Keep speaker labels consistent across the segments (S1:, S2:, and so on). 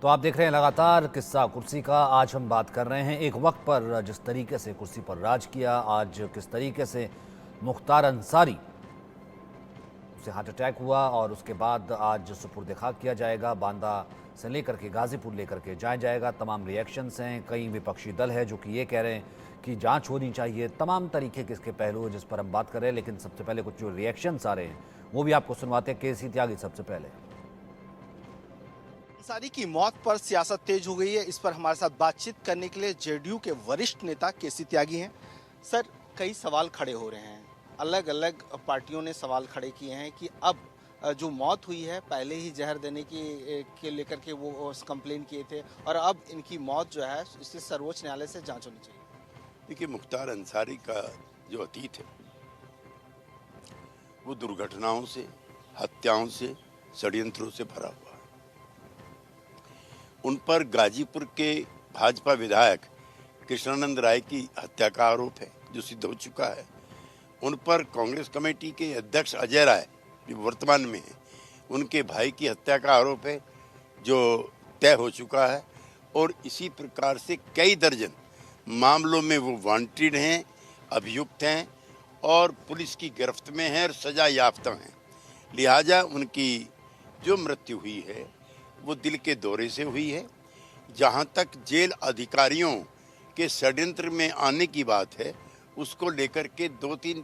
S1: तो आप देख रहे हैं लगातार किस्सा कुर्सी का। आज हम बात कर रहे हैं एक वक्त पर जिस तरीके से कुर्सी पर राज किया, आज किस तरीके से मुख्तार अंसारी उसे हार्ट अटैक हुआ और उसके बाद आज सुपुर्द खाक किया जाएगा। बांदा से लेकर के गाजीपुर लेकर के जाया जाएगा। तमाम रिएक्शंस हैं, कई विपक्षी दल है जो कि ये कह रहे हैं कि जांच होनी चाहिए। तमाम तरीके के इसके पहलू हैं जिस पर हम बात कर रहे हैं, लेकिन सबसे पहले कुछ जो रिएक्शंस आ रहे हैं वो भी आपको सुनवाते हैं। केसी त्यागी सबसे पहले।
S2: अंसारी की मौत पर सियासत तेज हो गई है। इस पर हमारे साथ बातचीत करने के लिए जेडीयू के वरिष्ठ नेता केसी त्यागी हैं। सर, कई सवाल खड़े हो रहे हैं, अलग अलग पार्टियों ने सवाल खड़े किए हैं कि अब जो मौत हुई है, पहले ही जहर देने के लेकर के वो कंप्लेन किए थे और अब इनकी मौत जो है इसे सर्वोच्च न्यायालय से जांच होनी चाहिए।
S3: देखिए, मुख्तार अंसारी का जो अतीत है वो दुर्घटनाओं से, हत्याओं से, षड्यंत्रों से भरा हुआ है। उन पर गाजीपुर के भाजपा विधायक कृष्णानंद राय की हत्या का आरोप है जो सिद्ध हो चुका है। उन पर कांग्रेस कमेटी के अध्यक्ष अजय राय जो वर्तमान में है, उनके भाई की हत्या का आरोप है जो तय हो चुका है। और इसी प्रकार से कई दर्जन मामलों में वो वांटेड हैं, अभियुक्त हैं और पुलिस की गिरफ्त में हैं और सजा याफ्ता हैं। लिहाजा उनकी जो मृत्यु हुई है वो दिल के दौरे से हुई है। जहाँ तक जेल अधिकारियों के षड्यंत्र में आने की बात है, उसको लेकर के दो तीन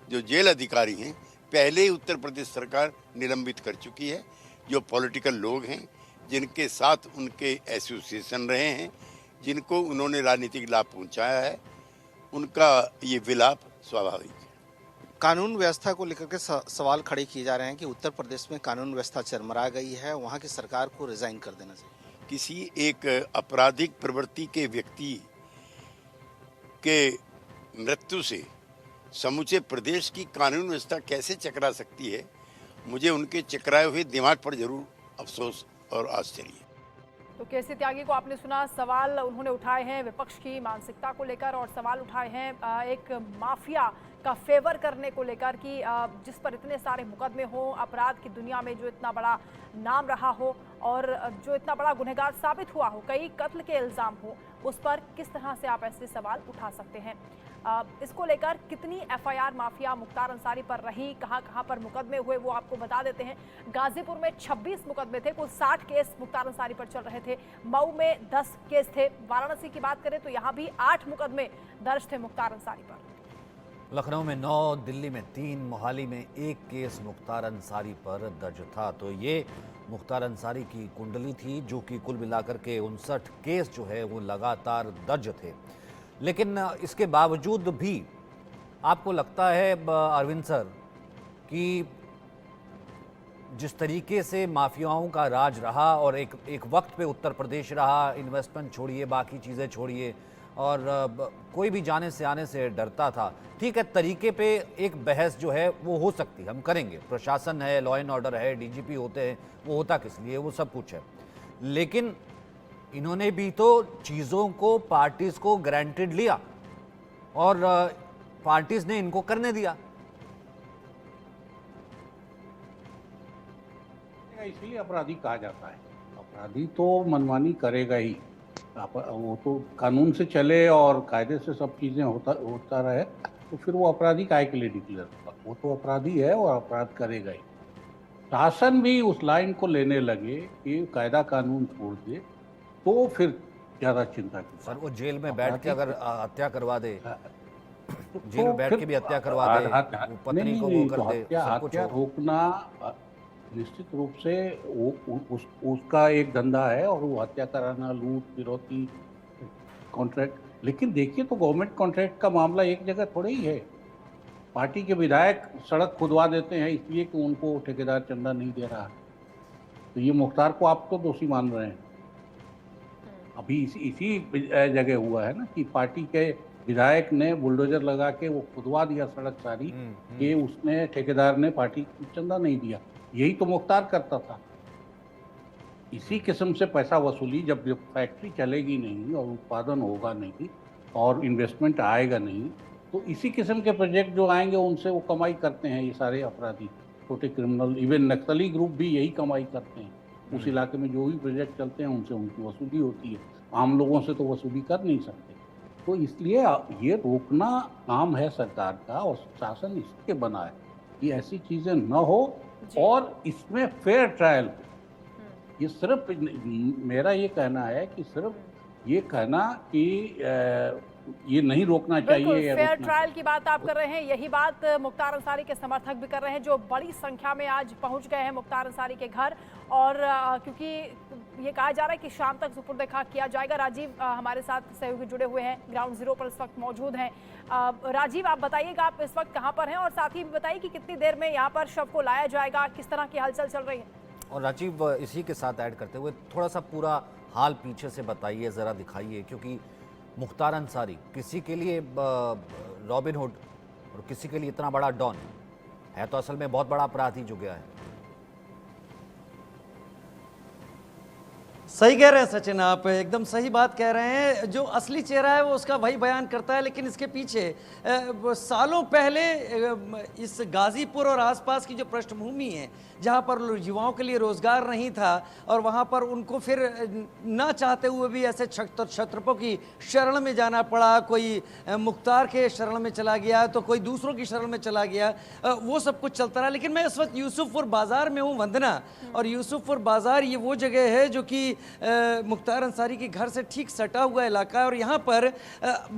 S3: जो जेल अधिकारी हैं पहले ही उत्तर प्रदेश सरकार निलंबित कर चुकी है। जो पॉलिटिकल लोग हैं, जिनके साथ उनके एसोसिएशन रहे हैं, जिनको उन्होंने राजनीतिक लाभ पहुंचाया है, उनका ये विलाप स्वाभाविक है।
S2: कानून व्यवस्था को लेकर के सवाल खड़े किए जा रहे हैं कि उत्तर प्रदेश में कानून व्यवस्था चरमरा गई है, वहाँ की सरकार को रिजाइन कर देना चाहिए।
S3: किसी एक आपराधिक प्रवृत्ति के व्यक्ति के मृत्यु से समूचे प्रदेश की कानून व्यवस्था कैसे चकरा सकती है, मुझे उनके चकराए हुए दिमाग पर जरूर अफसोस और आश्चर्य।
S4: तो केसी त्यागी को आपने सुना, सवाल उन्होंने उठाए हैं विपक्ष की मानसिकता को लेकर और सवाल उठाए हैं एक माफिया का फेवर करने को लेकर कि जिस पर इतने सारे मुकदमे हो, अपराध की दुनिया में जो इतना बड़ा नाम रहा हो और जो इतना बड़ा गुनहगार साबित हुआ हो, कई कत्ल के इल्ज़ाम हो, उस पर किस तरह से आप ऐसे सवाल उठा सकते हैं। इसको लेकर कितनी एफआईआर माफिया मुख्तार अंसारी पर रही, कहां कहां पर मुकदमे हुए, वो आपको बता देते हैं। गाजीपुर में 26 मुकदमे थे, कुल 60 केस मुख्तार अंसारी पर चल रहे थे। मऊ में 10 केस थे। वाराणसी की बात करें तो यहां भी 8 मुकदमे दर्ज थे मुख्तार अंसारी पर।
S1: लखनऊ में 9, दिल्ली में 3, मोहाली में 1 केस मुख्तार अंसारी पर दर्ज था। तो ये मुख्तार अंसारी की कुंडली थी जो कि कुल मिलाकर के 59 केस जो है वो लगातार दर्ज थे। लेकिन इसके बावजूद भी आपको लगता है अरविंद सर कि जिस तरीके से माफियाओं का राज रहा और एक वक्त पे उत्तर प्रदेश रहा, इन्वेस्टमेंट छोड़िए, बाकी चीज़ें छोड़िए, और कोई भी जाने से आने से डरता था। ठीक है, तरीके पे एक बहस जो है वो हो सकती, हम करेंगे, प्रशासन है, लॉ एंड ऑर्डर है, डीजीपी होते हैं, वो होता किस लिए, वो सब कुछ है। लेकिन इन्होंने भी तो चीज़ों को, पार्टीज को ग्रांटेड लिया और पार्टीज ने इनको करने दिया।
S5: इसलिए अपराधी कहा जाता है। अपराधी तो मनमानी करेगा ही, वो तो कानून से चले और कायदे से सब चीजें होता रहे तो फिर वो अपराधी काहे के लिए डिक्लेयर होगा। वो तो अपराधी है और अपराध करेगा ही। शासन भी उस लाइन को लेने लगे कि कायदा कानून छोड़ दे तो फिर ज्यादा चिंता की।
S1: सर, वो जेल में बैठ के अगर हत्या करवा दे, जेल में
S5: तो
S1: बैठ
S5: फिर
S1: के भी हत्या करवा दे, वो पत्नी को वो कर दे, सब कुछ
S5: हत्या रोकना निश्चित रूप से उसका एक धंधा है और वो हत्या कराना, लूट फिरौती, कॉन्ट्रैक्ट। लेकिन देखिए तो गवर्नमेंट कॉन्ट्रैक्ट का मामला एक जगह थोड़ा ही है। पार्टी के विधायक सड़क खुदवा देते हैं इसलिए कि उनको ठेकेदार चंदा नहीं दे रहा। तो ये मुख्तार को आप तो दोषी मान रहे हैं। अभी इसी जगह हुआ है ना कि पार्टी के विधायक ने बुलडोजर लगा के वो खुदवा दिया सड़क सारी कि उसने, ठेकेदार ने पार्टी को चंदा नहीं दिया। यही तो मुख्तार करता था। इसी किस्म से पैसा वसूली, जब फैक्ट्री चलेगी नहीं और उत्पादन होगा नहीं और इन्वेस्टमेंट आएगा नहीं, तो इसी किस्म के प्रोजेक्ट जो आएंगे उनसे वो कमाई करते हैं ये सारे अपराधी, छोटे क्रिमिनल, इवन नक्सली ग्रुप भी यही कमाई करते हैं। उस इलाके में जो भी प्रोजेक्ट चलते हैं उनसे उनकी वसूली होती है, आम लोगों से तो वसूली कर नहीं सकते। तो इसलिए ये रोकना काम है सरकार का, और शासन इसके बना है कि ऐसी चीज़ें न हो और इसमें फेयर ट्रायल हो। ये सिर्फ मेरा ये कहना है कि सिर्फ ये कहना कि ये नहीं रोकना चाहिए या
S4: फेयर
S5: रोकना
S4: ट्रायल की बात आप कर रहे हैं, यही बात मुख्तार अंसारी के समर्थक भी कर रहे हैं, जो बड़ी संख्या में आज पहुंच गए हैं मुख्तार अंसारी के घर। और क्योंकि ये कहा जा रहा है कि शाम तक सुपुर्द खाक किया जाएगा। राजीव हमारे साथ सहयोगी जुड़े हुए हैं, ग्राउंड जीरो पर इस वक्त मौजूद हैं। राजीव, आप बताइएगा आप इस वक्त कहाँ पर हैं, और साथ ही बताइए कि कितनी देर में यहाँ पर शव को लाया जाएगा, किस तरह की हलचल चल रही है।
S1: और राजीव, इसी के साथ ऐड करते हुए थोड़ा सा पूरा हाल पीछे से बताइए, ज़रा दिखाइए, क्योंकि मुख्तार अंसारी किसी के लिए रॉबिन हुड और किसी के लिए इतना बड़ा डॉन है, तो असल में बहुत बड़ा अपराधी जो गया है।
S6: सही कह रहे हैं सचिन, आप एकदम सही बात कह रहे हैं। जो असली चेहरा है वो उसका वही बयान करता है, लेकिन इसके पीछे सालों पहले इस गाजीपुर और आसपास की जो पृष्ठभूमि है, जहाँ पर युवाओं के लिए रोजगार नहीं था और वहाँ पर उनको फिर ना चाहते हुए भी ऐसे छत्रपों की शरण में जाना पड़ा। कोई मुख्तार के शरण में चला गया तो कोई दूसरों की शरण में चला गया, वो सब कुछ चलता रहा। लेकिन मैं इस वक्त यूसुफपुर बाज़ार में हूँ, वंदना, और यूसुफपुर बाज़ार ये वो जगह है जो कि मुख्तार अंसारी के घर से ठीक सटा हुआ इलाका है। और यहाँ पर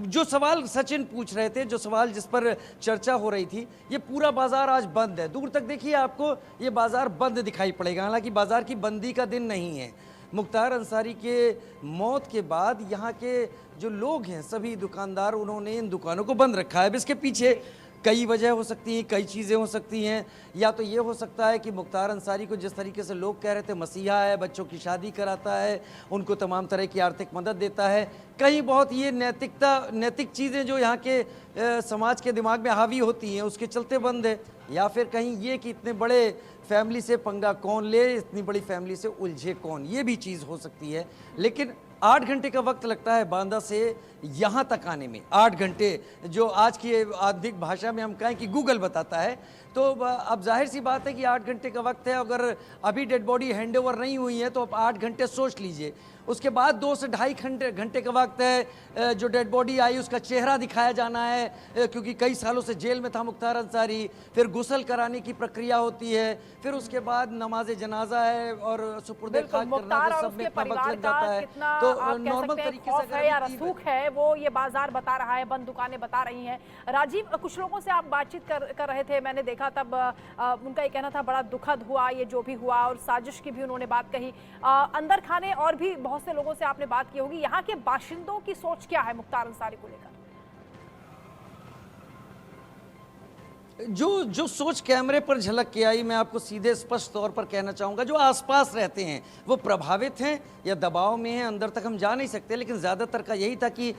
S6: जो सवाल सचिन पूछ रहे थे, जो सवाल जिस पर चर्चा हो रही थी, ये पूरा बाजार आज बंद है। दूर तक देखिए आपको ये बाजार बंद दिखाई पड़ेगा, हालांकि बाजार की बंदी का दिन नहीं है। मुख्तार अंसारी के मौत के बाद यहाँ के जो लोग हैं, सभी दुकानदार, उन्होंने इन दुकानों को बंद रखा है। अब इसके पीछे कई वजह हो सकती हैं, कई चीज़ें हो सकती हैं। या तो ये हो सकता है कि मुख्तार अंसारी को जिस तरीके से लोग कह रहे थे मसीहा है, बच्चों की शादी कराता है, उनको तमाम तरह की आर्थिक मदद देता है, कहीं बहुत ये नैतिक चीज़ें जो यहाँ के समाज के दिमाग में हावी होती हैं उसके चलते बंद है। या फिर कहीं ये कि इतने बड़े फैमिली से पंगा कौन ले, इतनी बड़ी फैमिली से उलझे कौन, ये भी चीज़ हो सकती है। लेकिन 8 घंटे का वक्त लगता है बांदा से यहाँ तक आने में, 8 घंटे, जो आज की आधुनिक भाषा में हम कहें कि गूगल बताता है। तो अब जाहिर सी बात है कि 8 घंटे का वक्त है। अगर अभी डेड बॉडी हैंड ओवर नहीं हुई है तो अब 8 घंटे सोच लीजिए। उसके बाद 2 से ढाई घंटे का वक्त है। जो डेड बॉडी आई उसका चेहरा दिखाया जाना है, क्योंकि कई सालों से जेल में था मुख्तार अंसारी। फिर गुस्ल कराने की प्रक्रिया होती है, फिर उसके बाद नमाज जनाजा है और सुपुर्दे खाक करना, सब में इतना वक्त लग जाता है। तो नॉर्मल तरीके से
S4: है या रसूख है, वो ये बाजार बता रहा है, बंद दुकानें बता रही हैं। राजीव, कुछ लोगों से आप बातचीत कर रहे थे, मैंने देखा, तब उनका ये कहना था बड़ा दुखद हुआ ये जो भी हुआ, और साजिश की भी उन्होंने बात कही। अंदर खाने और भी बहुत से लोगों से आपने बात की होगी, यहाँ के बाशिंदों की सोच क्या है मुख्तार अंसारी को लेकर?
S6: जो सोच कैमरे पर झलक के आई, मैं आपको सीधे स्पष्ट तौर पर कहना चाहूँगा, जो आसपास रहते हैं वो प्रभावित हैं या दबाव में हैं, अंदर तक हम जा नहीं सकते। लेकिन ज़्यादातर का यही था कि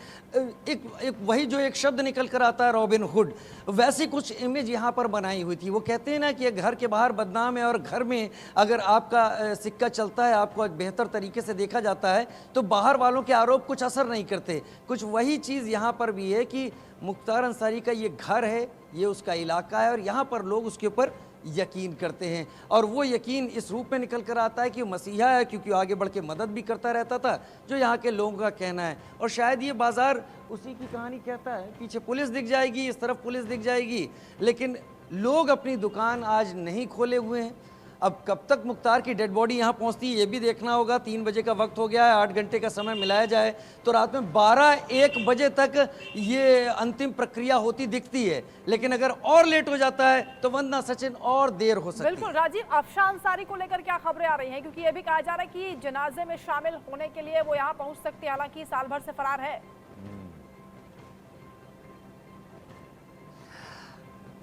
S6: एक वही जो एक शब्द निकल कर आता है रॉबिन हुड, वैसी कुछ इमेज यहाँ पर बनाई हुई थी। वो कहते हैं ना कि घर के बाहर बदनाम है और घर में अगर आपका सिक्का चलता है, आपको बेहतर तरीके से देखा जाता है, तो बाहर वालों के आरोप कुछ असर नहीं करते। कुछ वही चीज़ यहाँ पर भी है कि मुख्तार अंसारी का ये घर है, ये उसका इलाका है, और यहाँ पर लोग उसके ऊपर यकीन करते हैं। और वो यकीन इस रूप में निकल कर आता है कि वो मसीहा है, क्योंकि आगे बढ़ के मदद भी करता रहता था, जो यहाँ के लोगों का कहना है। और शायद ये बाज़ार उसी की कहानी कहता है। पीछे पुलिस दिख जाएगी, इस तरफ पुलिस दिख जाएगी, लेकिन लोग अपनी दुकान आज नहीं खोले हुए हैं। अब कब तक मुख्तार की डेड बॉडी यहाँ पहुँचती है ये भी देखना होगा। 3 बजे का वक्त हो गया है, 8 घंटे का समय मिलाया जाए तो रात में 12-1 बजे तक ये अंतिम प्रक्रिया होती दिखती है। लेकिन अगर और लेट हो जाता है तो वंदना, सचिन, और देर हो सकती है।
S4: बिल्कुल राजीव, अफशान अंसारी को लेकर क्या खबरें आ रही हैं? क्योंकि ये भी कहा जा रहा है कि जनाजे में शामिल होने के लिए वो यहाँ पहुँच सकती है, हालांकि साल भर से फरार है।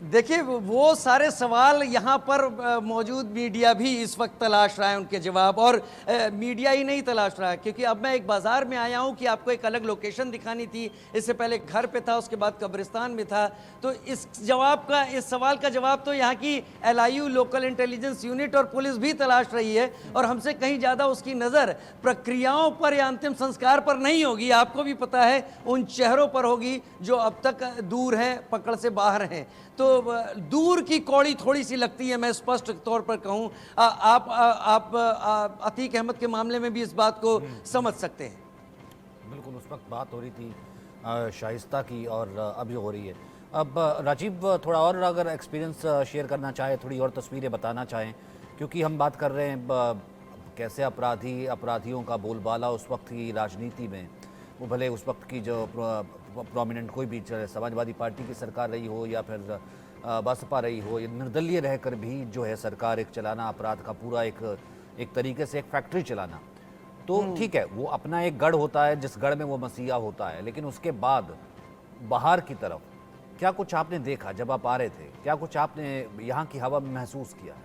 S6: देखिए, वो सारे सवाल यहाँ पर मौजूद मीडिया भी इस वक्त तलाश रहा है उनके जवाब, और मीडिया ही नहीं तलाश रहा है। क्योंकि अब मैं एक बाज़ार में आया हूँ कि आपको एक अलग लोकेशन दिखानी थी। इससे पहले घर पे था, उसके बाद कब्रिस्तान में था। तो इस सवाल का जवाब तो यहाँ की LIU, लोकल इंटेलिजेंस यूनिट, और पुलिस भी तलाश रही है। और हमसे कहीं ज़्यादा उसकी नज़र प्रक्रियाओं पर या अंतिम संस्कार पर नहीं होगी। आपको भी पता है उन चेहरों पर होगी जो अब तक दूर हैं, पकड़ से बाहर हैं। तो दूर की कौड़ी थोड़ी सी लगती है, मैं स्पष्ट तौर पर कहूं। आप अतीक अहमद के मामले में भी इस बात को समझ सकते हैं।
S1: बिल्कुल, उस वक्त बात हो रही थी शाइस्ता की और अभी हो रही है। अब राजीव, थोड़ा और अगर एक्सपीरियंस शेयर करना चाहें, थोड़ी और तस्वीरें बताना चाहें, क्योंकि हम बात कर रहे हैं कैसे अपराधियों का बोलबाला उस वक्त की राजनीति में, वो भले उस वक्त की जो प्रोमिनेंट कोई भी समाजवादी पार्टी की सरकार रही हो या फिर बसपा रही हो, या निर्दलीय रहकर भी जो है सरकार एक चलाना, अपराध का पूरा एक तरीके से एक फैक्ट्री चलाना, तो ठीक है, वो अपना एक गढ़ होता है जिस गढ़ में वो मसीहा होता है। लेकिन उसके बाद बाहर की तरफ क्या कुछ आपने देखा जब आप आ रहे थे? क्या कुछ आपने यहाँ की हवा में महसूस किया?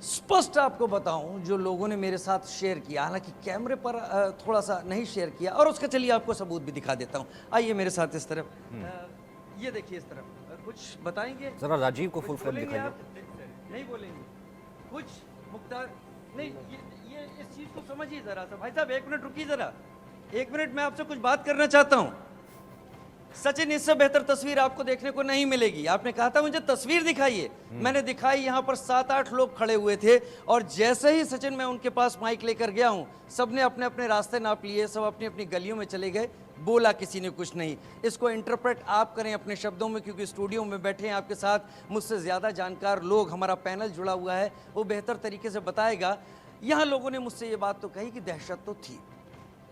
S6: स्पष्ट आपको बताऊं, जो लोगों ने मेरे साथ शेयर किया, हालांकि कैमरे पर थोड़ा सा नहीं शेयर किया, और उसका चलिए आपको सबूत भी दिखा देता हूं। आइए मेरे साथ इस तरफ, ये देखिए इस तरफ। कुछ बताएंगे
S1: जरा राजीव को फुल फ्रेम
S6: बोलेंगे
S1: दिखाइए।
S6: आप? नहीं बोलेंगे कुछ? मुख्तार नहीं, ये इस चीज को समझिए जरा सा। भाई साहब 1 मिनट रुकिए जरा, 1 मिनट, मैं आपसे कुछ बात करना चाहता हूं। सचिन, इससे बेहतर तस्वीर आपको देखने को नहीं मिलेगी। आपने कहा था मुझे तस्वीर दिखाइए, मैंने दिखाई। यहाँ पर 7-8 लोग खड़े हुए थे, और जैसे ही सचिन मैं उनके पास माइक लेकर गया हूँ, सबने अपने अपने रास्ते नाप लिए, सब अपनी अपनी गलियों में चले गए, बोला किसी ने कुछ नहीं। इसको इंटरप्रेट आप करें अपने शब्दों में, क्योंकि स्टूडियो में बैठे हैं आपके साथ मुझसे ज़्यादा जानकार लोग, हमारा पैनल जुड़ा हुआ है, वो बेहतर तरीके से बताएगा। यहाँ लोगों ने मुझसे ये बात तो कही कि दहशत तो थी,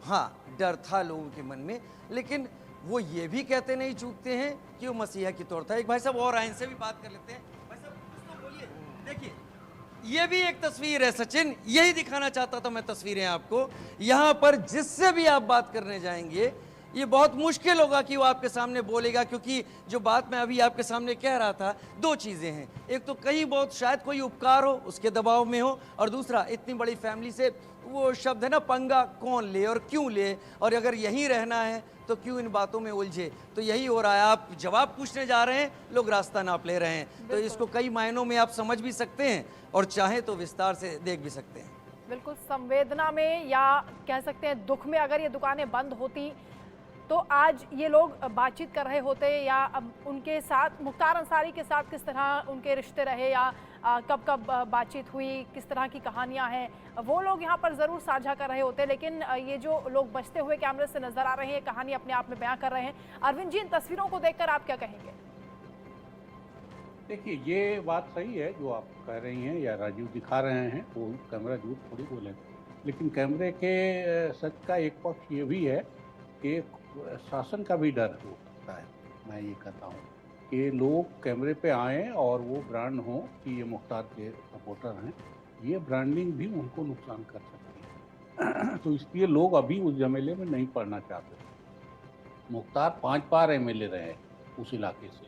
S6: हाँ डर था लोगों के मन में, लेकिन वो ये भी कहते नहीं चूकते हैं कि वो मसीहा की तौर था। एक भाई साहब और आए, इनसे भी बात कर लेते हैं। भाई साहब कुछ तो बोलिए। देखिए ये भी एक तस्वीर है सचिन, यही दिखाना चाहता था मैं तस्वीरें आपको। यहाँ पर जिससे भी आप बात करने जाएंगे, ये बहुत मुश्किल होगा कि वो आपके सामने बोलेगा, क्योंकि जो बात मैं अभी आपके सामने कह रहा था, 2 चीज़ें हैं। एक तो कहीं बहुत शायद कोई उपकार हो, उसके दबाव में हो, और दूसरा इतनी बड़ी फैमिली से वो शब्द है ना, पंगा कौन ले और क्यों ले, और अगर यहीं रहना है तो क्यों इन बातों में उलझे। तो यही हो रहा है, आप जवाब पूछने जा रहे हैं, लोग रास्ता नाप ले रहे हैं। तो इसको कई मायनों में आप समझ भी सकते हैं, और चाहें तो विस्तार से देख भी सकते हैं।
S4: बिल्कुल, संवेदना में या कह सकते हैं दुख में अगर ये दुकानें बंद होती तो आज ये लोग बातचीत कर रहे होते, या उनके साथ मुख्तार अंसारी के साथ किस तरह उनके रिश्ते रहे, या कब कब बातचीत हुई, किस तरह की कहानियां हैं, वो लोग यहाँ पर ज़रूर साझा कर रहे होते। लेकिन ये जो लोग बचते हुए कैमरे से नजर आ रहे हैं, कहानी अपने आप में बयां कर रहे हैं। अरविंद जी, इन तस्वीरों को देखकर आप क्या कहेंगे?
S5: देखिए, ये बात सही है जो आप कह रही हैं या राजीव दिखा रहे हैं, वो कैमरा झूठ थोड़ी बोले, लेकिन कैमरे के सच का एक पक्ष ये भी है कि शासन का भी डर हो सकता है। मैं ये कहता हूँ कि लोग कैमरे पे आएँ और वो ब्रांड हो कि ये मुख्तार के सपोर्टर हैं, ये ब्रांडिंग भी उनको नुकसान कर सकती है। तो इसलिए लोग अभी उस झमेले में नहीं पड़ना चाहते। मुख्तार 5 बार एमएलए रहे उस इलाके से,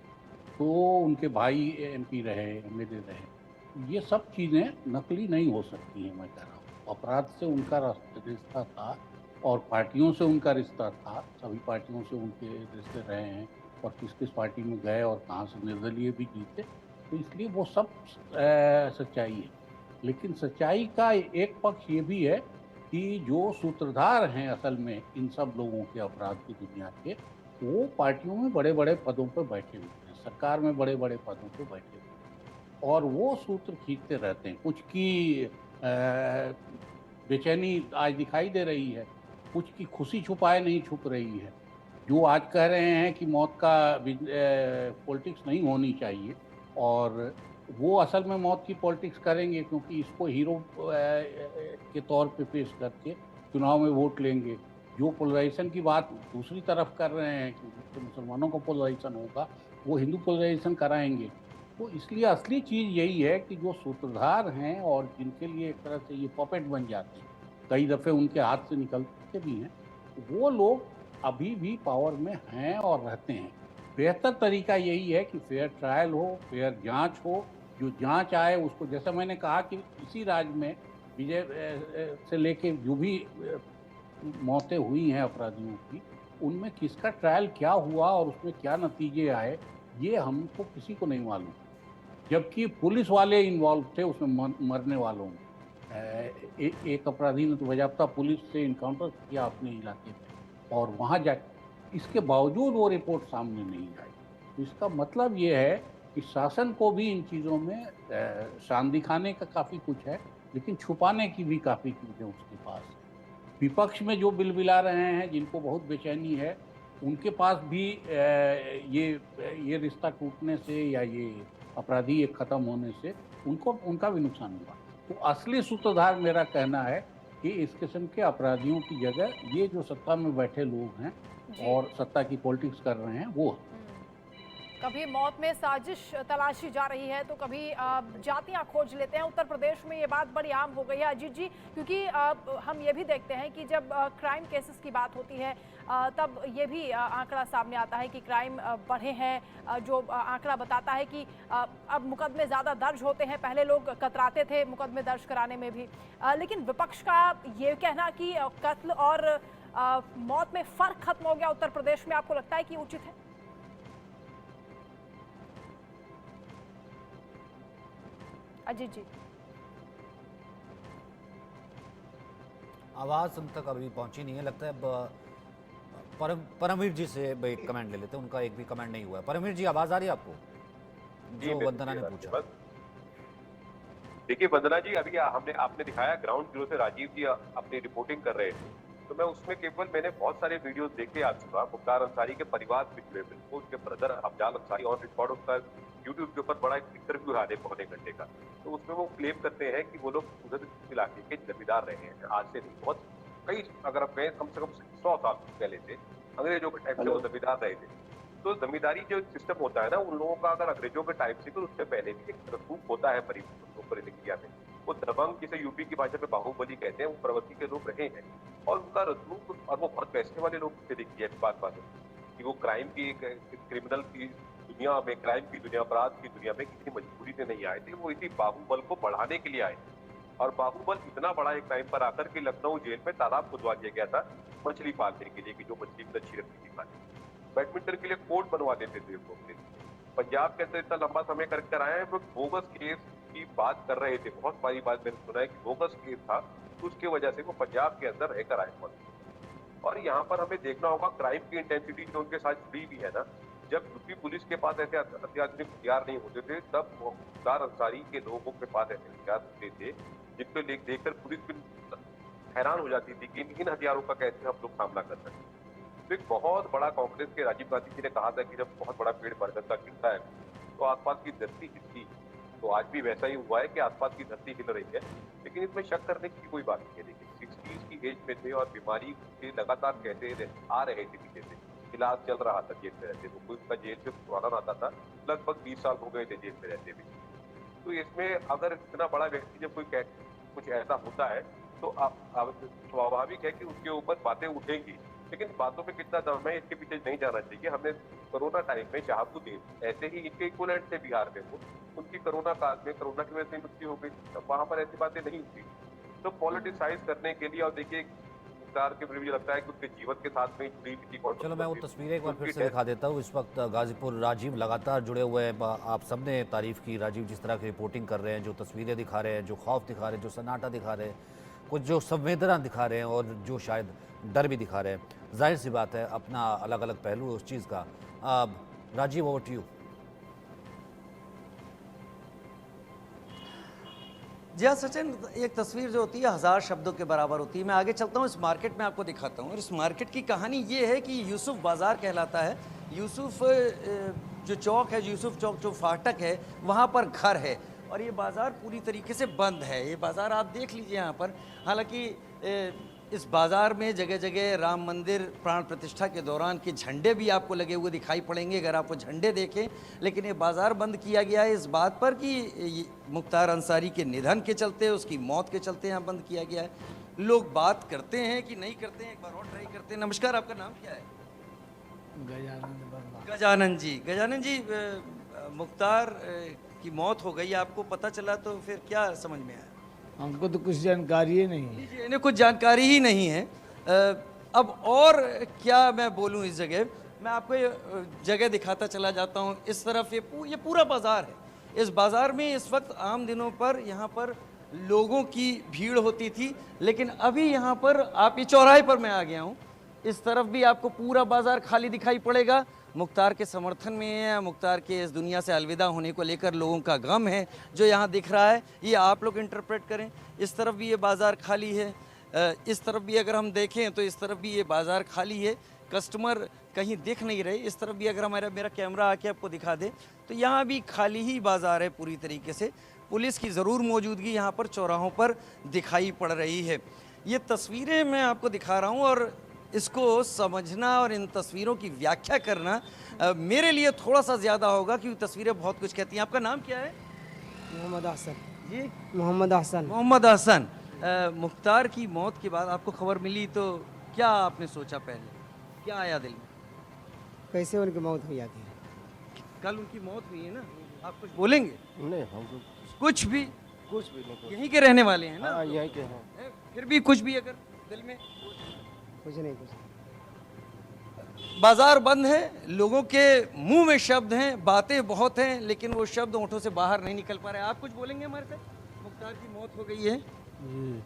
S5: तो उनके भाई एमपी रहे, एमएलए रहे, ये सब चीज़ें नकली नहीं हो सकती हैं। मैं कह रहा हूँ अपराध से उनका रिश्ता था और पार्टियों से उनका रिश्ता था, सभी पार्टियों से उनके रिश्ते रहे हैं, और किस किस पार्टी में गए और कहाँ से निर्दलीय भी जीते, तो इसलिए वो सब सच्चाई है। लेकिन सच्चाई का एक पक्ष ये भी है कि जो सूत्रधार हैं असल में इन सब लोगों के अपराध की दुनिया के, वो पार्टियों में बड़े बड़े पदों पर बैठे हुए हैं, सरकार में बड़े बड़े पदों पर बैठे हुए हैं, और वो सूत्र खींचते रहते हैं। कुछ की बेचैनी आज दिखाई दे रही है, कुछ की खुशी छुपाए नहीं छुप रही है। जो आज कह रहे हैं कि मौत का पॉलिटिक्स नहीं होनी चाहिए, और वो असल में मौत की पॉलिटिक्स करेंगे, क्योंकि इसको हीरो के तौर पे पेश करके चुनाव में वोट लेंगे। जो पोलराइजेशन की बात दूसरी तरफ कर रहे हैं कि मुसलमानों का पोलराइजेशन होगा, वो हिंदू पोलराइजेशन कराएंगे। तो इसलिए असली चीज़ यही है कि जो सूत्रधार हैं और जिनके लिए एक तरह से ये पपेट बन जाते हैं, कई दफ़े उनके हाथ से निकलते भी हैं, वो लोग अभी भी पावर में हैं और रहते हैं। बेहतर तरीका यही है कि फेयर ट्रायल हो, फेयर जांच हो, जो जांच आए उसको, जैसा मैंने कहा कि इसी राज्य में विजय से लेके जो भी मौतें हुई हैं अपराधियों की, उनमें किसका ट्रायल क्या हुआ और उसमें क्या नतीजे आए, ये हमको किसी को नहीं मालूम, जबकि पुलिस वाले इन्वॉल्व थे उसमें मरने वालों में। एक अपराधी ने तो बजाबता पुलिस से इनकाउंटर किया अपने इलाके में, और वहाँ जा इसके बावजूद वो रिपोर्ट सामने नहीं आई। तो इसका मतलब ये है कि शासन को भी इन चीज़ों में शान दिखाने का काफ़ी कुछ है, लेकिन छुपाने की भी काफ़ी कुछ है उसके पास। विपक्ष में जो बिलबिला रहे हैं, जिनको बहुत बेचैनी है, उनके पास भी ये रिश्ता टूटने से या ये अपराधी एक खत्म होने से उनका भी नुकसान हुआ। तो असली सूत्रधार मेरा कहना है कि इस किस्म के अपराधियों की जगह ये जो सत्ता में बैठे लोग हैं और सत्ता की पॉलिटिक्स कर रहे हैं वो।
S4: कभी मौत में साजिश तलाशी जा रही है तो कभी जातियां खोज लेते हैं। उत्तर प्रदेश में ये बात बड़ी आम हो गई है अजीत जी, क्योंकि हम ये भी देखते हैं कि जब क्राइम केसेस की बात होती है तब ये भी आंकड़ा सामने आता है कि क्राइम बढ़े हैं। जो आंकड़ा बताता है कि अब मुकदमे ज़्यादा दर्ज होते हैं। पहले लोग कतराते थे मुकदमे दर्ज कराने में भी, लेकिन विपक्ष का ये कहना कि कत्ल और मौत में फ़र्क खत्म हो गया उत्तर प्रदेश में, आपको लगता है कि उचित है? अजीत जी,
S1: आवाज़ उन तक अभी पहुंची नहीं है, लगता है। अब परमवीर जी से एक कमेंट ले लेते हैं, उनका एक भी कमेंट नहीं हुआ है। परमवीर जी, आवाज़ आ रही है आपको? जो वंदना ने पूछा।
S7: देखिए वंदना जी, अभी आपने दिखाया ग्राउंड जीरो से राजीव जी अपनी रिपोर्टिंग कर रहे थे, तो मैं उसमें मैंने बहुत सारे वीडियोस देखे आ चुका। मुख्तार अंसारी के परिवार से जुड़े, बिल्कुल उसके brother Afzal Ansari on record, उसका यूट्यूब के ऊपर बड़ा इंटरव्यू है पौने घंटे का। तो उसमें वो क्लेम करते हैं कि वो लोग उधर इलाके के जमींदार रहे हैं, आज से नहीं, बहुत कई, अगर आप कहें कम से कम 100 साल पहले से अंग्रेजों के टाइम से वो जमींदार रहे थे। तो जमींदारी जो सिस्टम होता है ना, उन लोगों का अगर अंग्रेजों के टाइम से, तो उससे पहले भी एक रसूख होता है ऊपर इंडिया में। वो दबंग, जिसे यूपी की भाषा में बाहुबली कहते हैं, वो प्रवृत्ति के लोग रहे हैं और उनका रसूख, और वो बहुत पैसे वाले लोग से देखी है बात कि वो क्राइम की क्रिमिनल की दुनिया में, क्राइम की दुनिया, अपराध की दुनिया में किसी मजबूरी से नहीं आए थे। वो इसी बाहुबल को बढ़ाने के लिए आए और बाहुबल इतना बड़ा एक टाइम पर आकर के लखनऊ जेल में तालाब खुदवा दिया गया था मछली पालने के लिए, कि जो मछली में अच्छी रखती थी पानी। बैडमिंटन के लिए कोर्ट बनवा देते थे लोग। पंजाब के अंदर इतना लंबा समय कर आए हैं, वो बोगस केस की बात कर रहे थे। बहुत सारी बात मैंने सुना है कि बोगस केस था, तो उसकी वजह से वो पंजाब के अंदर रहकर आए। और यहाँ पर हमें देखना होगा क्राइम की इंटेंसिटी जो उनके साथ जुड़ी भी है ना। जब यूपी पुलिस के पास ऐसे अत्याधुनिक हथियार नहीं होते थे, तब मुख्तार अंसारी के लोगों के पास ऐसे हथियार होते थे जिनको देखकर पुलिस भी हैरान हो जाती थी कि इन हथियारों का कैसे हम लोग सामना कर सकते हैं। तो एक बहुत बड़ा, कांग्रेस के राजीव गांधी जी ने कहा था कि जब बहुत बड़ा पेड़ बरगद का गिरता है तो आसपास की धरती हिलती, तो आज भी वैसा ही हुआ है कि आसपास की धरती हिल रही है। लेकिन इसमें शक करने की कोई बात नहीं है। देखिए 60s की एज में थे और बीमारी से लगातार कहते आ रहे थे, पीछे से इलाज चल रहा था, जेल में रहते थे। कोई उसका जेल से छुड़ाना आता था, लगभग 20 साल हो गए थे जेल में रहते हुए। तो इसमें अगर इतना बड़ा व्यक्ति जब कोई कुछ ऐसा होता है तो स्वाभाविक है कि उसके ऊपर बातें उठेंगी, लेकिन बातों पे कितना दम है इसके पीछे नहीं जाना चाहिए। हमने कोरोना टाइम में शहाबुद्दीन, ऐसे ही इनके इक्वलेंट थे बिहार में, वो उनकी कोरोना काल में कोरोना की वजह से मृत्यु हो गई, वहां पर ऐसी बातें नहीं होती। तो पॉलिटिसाइज करने के लिए, और देखिए मुख्तार के मुझे लगता है कि उसके जीवन के साथ में जुड़ी हुई।
S1: चलो मैं वो तस्वीरें एक बार फिर से दिखा देता हूँ। इस वक्त गाजीपुर राजीव लगातार जुड़े हुए हैं। आप सबने तारीफ की राजीव जिस तरह की रिपोर्टिंग कर रहे हैं, जो तस्वीरें दिखा रहे हैं, जो खौफ दिखा रहे हैं, जो सन्नाटा दिखा रहे हैं, कुछ जो संवेदना दिखा रहे हैं और जो शायद डर भी दिखा रहे हैं। जाहिर सी बात है अपना अलग अलग पहलू है उस चीज़ का। Rajiv, over to you.
S6: जी हाँ सचिन, एक तस्वीर जो होती है 1000 शब्दों के बराबर होती है। मैं आगे चलता हूँ, इस मार्केट में आपको दिखाता हूँ। और इस मार्केट की कहानी ये है कि यूसुफ बाज़ार कहलाता है। यूसुफ जो चौक है, यूसुफ चौक जो फाटक है, वहाँ पर घर है और ये बाज़ार पूरी तरीके से बंद है। ये बाज़ार आप देख लीजिए यहाँ पर। हालांकि इस बाज़ार में जगह जगह राम मंदिर प्राण प्रतिष्ठा के दौरान के झंडे भी आपको लगे हुए दिखाई पड़ेंगे अगर आप वो झंडे देखें। लेकिन ये बाज़ार बंद किया गया है इस बात पर कि मुख्तार अंसारी के निधन के चलते, उसकी मौत के चलते यहाँ बंद किया गया है। लोग बात करते हैं कि नहीं करते हैं, एक बार और ट्राई करते हैं। नमस्कार, आपका नाम क्या है? गजानन जी। गजानन जी, मुख्तार की मौत हो गई, आपको पता चला तो फिर क्या समझ में आया?
S8: हमको तो कुछ जानकारी ही नहीं है।
S6: इन्हें कुछ जानकारी ही नहीं है। अब और क्या मैं बोलूं इस जगह, मैं आपको ये जगह दिखाता चला जाता हूं। इस तरफ ये पूरा बाज़ार है। इस बाज़ार में इस वक्त आम दिनों पर यहाँ पर लोगों की भीड़ होती थी, लेकिन अभी यहाँ पर आप ये चौराहे पर मैं आ गया हूँ। इस तरफ भी आपको पूरा बाजार खाली दिखाई पड़ेगा। मुख्तार के समर्थन में है, मुख्तार के इस दुनिया से अलविदा होने को लेकर लोगों का गम है जो यहाँ दिख रहा है, ये आप लोग इंटरप्रेट करें। इस तरफ भी ये बाज़ार खाली है, इस तरफ भी अगर हम देखें तो इस तरफ भी ये बाज़ार खाली है, कस्टमर कहीं दिख नहीं रहे। इस तरफ भी अगर मेरा कैमरा आके आपको दिखा दे तो यहाँ भी खाली ही बाज़ार है पूरी तरीके से। पुलिस की ज़रूर मौजूदगी यहाँ पर चौराहों पर दिखाई पड़ रही है। ये तस्वीरें मैं आपको दिखा रहा हूँ और इसको समझना और इन तस्वीरों की व्याख्या करना मेरे लिए थोड़ा सा ज़्यादा होगा, क्योंकि तस्वीरें बहुत कुछ कहती हैं। आपका नाम क्या है?
S9: मोहम्मद हसन।
S6: जी,
S9: मोहम्मद हसन।
S6: मोहम्मद हसन। मुख्तार की मौत के बाद आपको खबर मिली तो क्या आपने सोचा, पहले क्या आया दिल में?
S9: कैसे उनकी मौत हुई आती है?
S6: कल उनकी मौत हुई है ना, आप कुछ बोलेंगे?
S10: नहीं, हम तो
S6: कुछ भी
S10: नहीं।
S6: यहीं के रहने वाले हैं ना?
S10: हाँ, यहीं के हैं।
S6: फिर भी कुछ भी अगर दिल में?
S9: कुछ नहीं।
S6: बाजार बंद है, लोगों के मुंह में शब्द हैं, बातें बहुत हैं, लेकिन वो शब्द होंठों से बाहर नहीं निकल पा रहे। आप कुछ बोलेंगे हमारे साथ? मुख्तार की मौत हो गई है
S10: जी,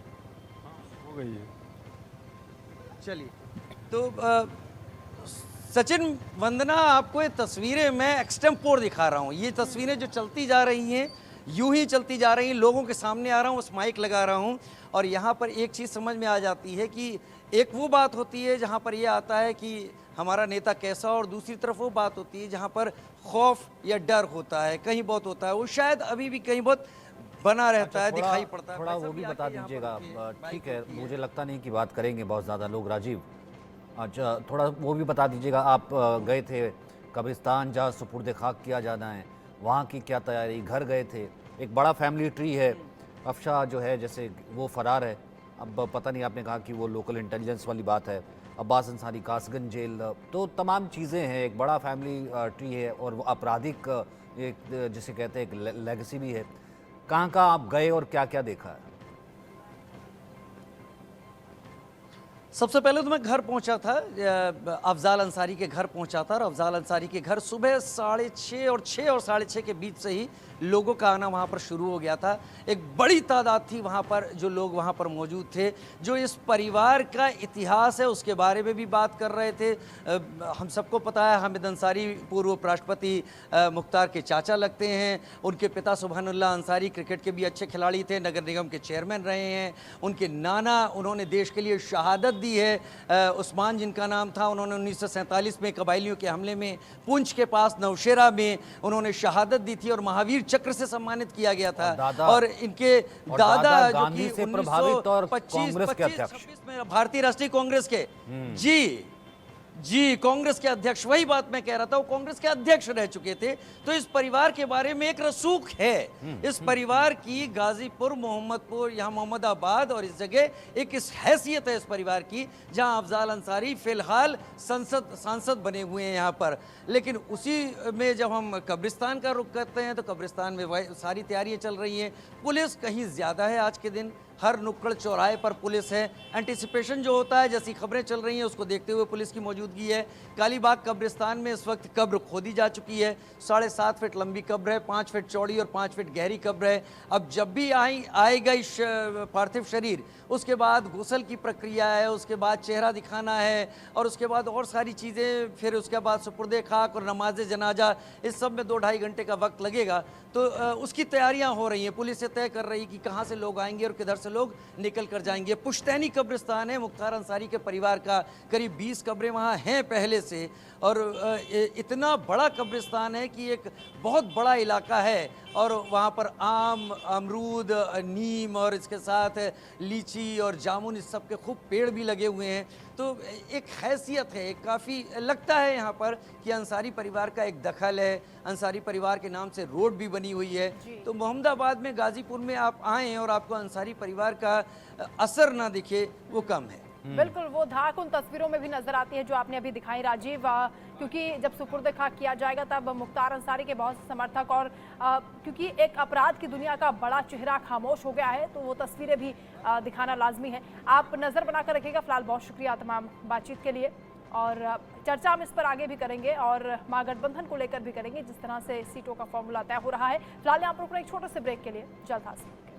S10: हो गई है।
S6: चलिए, तो सचिन, वंदना, आपको ये तस्वीरें मैं एक्सटेम्पोर दिखा रहा हूँ। ये तस्वीरें जो चलती जा रही हैं, यूं ही चलती जा रही हैं, लोगों के सामने आ रहा हूँ, उस माइक लगा रहा हूँ, और यहाँ पर एक चीज़ समझ में आ जाती है कि एक वो बात होती है जहाँ पर ये आता है कि हमारा नेता कैसा, और दूसरी तरफ वो बात होती है जहाँ पर खौफ या डर होता है, कहीं बहुत होता है, वो शायद अभी भी कहीं बहुत बना रहता है, दिखाई पड़ता है।
S1: थोड़ा वो भी बता दीजिएगा। ठीक है, मुझे लगता नहीं कि बात करेंगे बहुत ज़्यादा लोग, राजीव। अच्छा, थोड़ा वो भी बता दीजिएगा, आप गए थे कब्रिस्तान जहाँ सुपुर्द खाक किया जाना है, वहाँ की क्या तैयारी? घर गए थे, एक बड़ा फैमिली ट्री है, अफशा जो है जैसे वो फरार है, अब पता नहीं, आपने कहा कि वो लोकल इंटेलिजेंस वाली बात है, अब्बास अंसारी कासगंज जेल, तो तमाम चीज़ें हैं, एक बड़ा फैमिली ट्री है, और वो आपराधिक एक जिसे कहते हैं एक लेगेसी भी है। कहाँ कहाँ आप गए और क्या क्या देखा है?
S6: सबसे पहले तो मैं घर पहुंचा था, अफजाल अंसारी के घर पहुंचा था, और अफजाल अंसारी के घर सुबह 6:30 और 6 और 6:30 के बीच से ही लोगों का आना वहां पर शुरू हो गया था। एक बड़ी तादाद थी वहां पर, जो लोग वहां पर मौजूद थे, जो इस परिवार का इतिहास है उसके बारे में भी बात कर रहे थे। हम सबको पता है हामिद अंसारी पूर्व उपराष्ट्रपति मुख्तार के चाचा लगते हैं, उनके पिता सुभानुल्लाह अंसारी क्रिकेट के भी अच्छे खिलाड़ी थे, नगर निगम के चेयरमैन रहे हैं, उनके नाना, उन्होंने देश के लिए शहादत दी है, उस्मान जिनका नाम था, उन्होंने 1947 में कबायलियों के हमले में पुंछ के पास नौशेरा में उन्होंने शहादत दी थी और महावीर चक्र से सम्मानित किया गया था। और इनके दादा जो कि 1925-26 में भारतीय राष्ट्रीय कांग्रेस के जी कांग्रेस के अध्यक्ष, वही बात मैं कह रहा था, वो कांग्रेस के अध्यक्ष रह चुके थे। तो इस परिवार के बारे में एक रसूख है, इस परिवार की गाजीपुर, मोहम्मदपुर, यहाँ मोहम्मदाबाद और इस जगह एक इस हैसियत है इस परिवार की, जहाँ अफजाल अंसारी फिलहाल सांसद बने हुए हैं यहाँ पर। लेकिन उसी में जब हम कब्रिस्तान का रुख करते हैं तो कब्रिस्तान में सारी तैयारियाँ चल रही हैं। पुलिस कहीं ज़्यादा है आज के दिन, हर नुक्कड़ चौराहे पर पुलिस है। एंटिसिपेशन जो होता है, जैसी खबरें चल रही हैं उसको देखते हुए पुलिस की मौजूदगी है। कालीबाग कब्रिस्तान में इस वक्त कब्र खोदी जा चुकी है, 7.5 फीट लंबी कब्र है, 5 फीट चौड़ी और 5 फीट गहरी कब्र है। अब जब भी आएगा इस पार्थिव शरीर, उसके बाद गुस्ल की प्रक्रिया है, उसके बाद चेहरा दिखाना है, और उसके बाद और सारी चीज़ें, फिर उसके बाद सुपुर्दे खाक और नमाज जनाजा, इस सब में 2-2.5 घंटे का वक्त लगेगा। तो उसकी तैयारियां हो रही हैं, पुलिस ये तय कर रही कि कहाँ से लोग आएंगे और किधर से लोग निकल कर जाएंगे। पुश्तैनी कब्रिस्तान है मुख्तार अंसारी के परिवार का, करीब 20 कब्रें वहाँ हैं पहले से, और इतना बड़ा कब्रिस्तान है कि एक बहुत बड़ा इलाका है, और वहाँ पर आम, अमरूद, नीम और इसके साथ लीची और जामुन, इस सब के खूब पेड़ भी लगे हुए हैं। तो एक हैसियत है, काफ़ी लगता है यहाँ पर कि अंसारी परिवार का एक दखल है, अंसारी परिवार के नाम से रोड भी बनी हुई है। तो मोहम्मदाबाद में, गाजीपुर में आप आएँ और आपको अंसारी परिवार का असर ना दिखे, वो कम है।
S4: बिल्कुल, वो धाक उन तस्वीरों में भी नजर आती है जो आपने अभी दिखाई राजीव, क्योंकि जब सुपुर्द खाक किया जाएगा तब मुख्तार अंसारी के बहुत से समर्थक और क्योंकि एक अपराध की दुनिया का बड़ा चेहरा खामोश हो गया है, तो वो तस्वीरें भी दिखाना लाजमी है। आप नज़र बनाकर रखिएगा। फिलहाल बहुत शुक्रिया तमाम बातचीत के लिए, और चर्चा हम इस पर आगे भी करेंगे और महागठबंधन को लेकर भी करेंगे, जिस तरह से सीटों का फॉर्मूला तय हो रहा है। फिलहाल यहाँ पर एक छोटे से ब्रेक के लिए जल्द हाजिर।